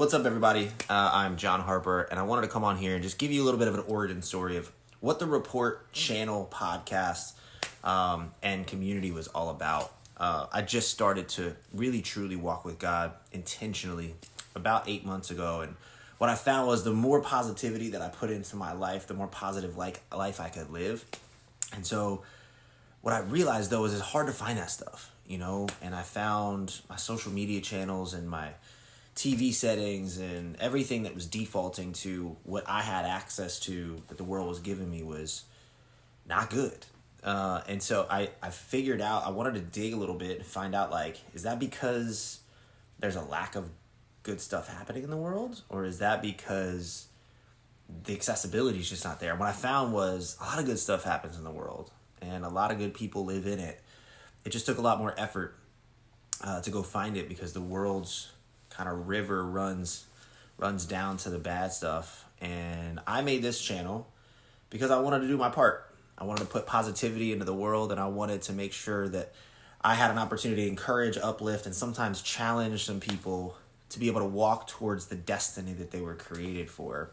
What's up, everybody? I'm John Harper, and I wanted to come on here and just give you a little bit of an origin story of what the Report channel, podcast, and community was all about. I just started to really, truly walk with God intentionally about 8 months ago, and what I found was the more positivity that I put into my life, the more positive life I could live. And so what I realized, though, is it's hard to find that stuff, and I found my social media channels and my TV settings and everything that was defaulting to what I had access to that the world was giving me was not good. And so I figured out, I wanted to dig a little bit and find out, is that because there's a lack of good stuff happening in the world? Or is that because the accessibility is just not there? And what I found was a lot of good stuff happens in the world and a lot of good people live in it. It just took a lot more effort to go find it because the world's kind of river runs down to the bad stuff. And I made this channel because I wanted to do my part. I wanted to put positivity into the world, and I wanted to make sure that I had an opportunity to encourage, uplift, and sometimes challenge some people to be able to walk towards the destiny that they were created for.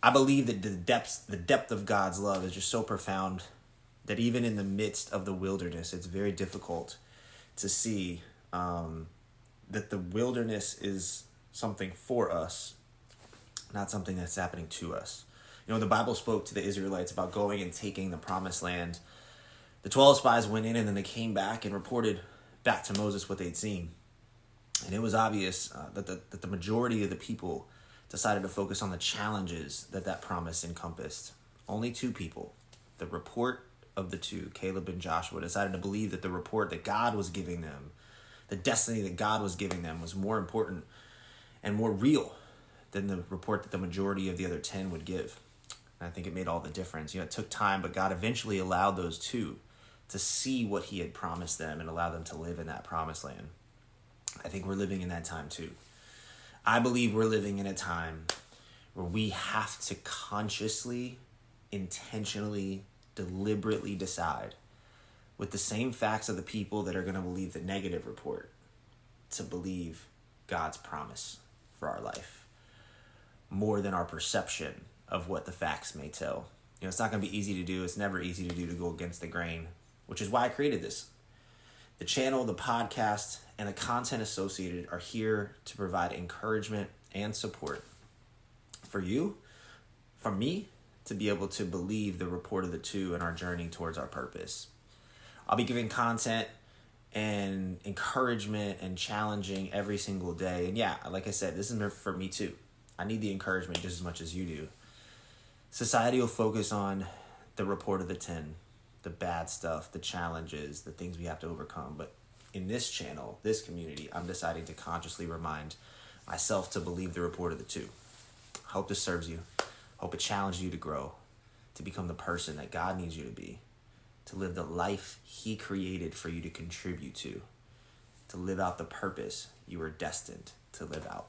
I believe that the depth of God's love is just so profound that even in the midst of the wilderness, it's very difficult to see that the wilderness is something for us, not something that's happening to us. The Bible spoke to the Israelites about going and taking the promised land. The 12 spies went in and then they came back and reported back to Moses what they'd seen. And it was obvious that the majority of the people decided to focus on the challenges that promise encompassed. Only two people, the report of the two, Caleb and Joshua, decided to believe that the report that God was giving them, the destiny that God was giving them, was more important and more real than the report that the majority of the other 10 would give. And I think it made all the difference. It took time, but God eventually allowed those two to see what he had promised them and allow them to live in that promised land. I think we're living in that time too. I believe we're living in a time where we have to consciously, intentionally, deliberately decide, with the same facts of the people that are going to believe the negative report, to believe God's promise for our life more than our perception of what the facts may tell. It's not going to be easy to do. It's never easy to do, to go against the grain, which is why I created this. The channel, the podcast, and the content associated are here to provide encouragement and support for you, for me, to be able to believe the report of the two in our journey towards our purpose. I'll be giving content and encouragement and challenging every single day. And yeah, like I said, this is for me too. I need the encouragement just as much as you do. Society will focus on the report of the 10, the bad stuff, the challenges, the things we have to overcome. But in this channel, this community, I'm deciding to consciously remind myself to believe the report of the two. Hope this serves you. Hope it challenges you to grow, to become the person that God needs you to be, to live the life he created for you to contribute to live out the purpose you were destined to live out.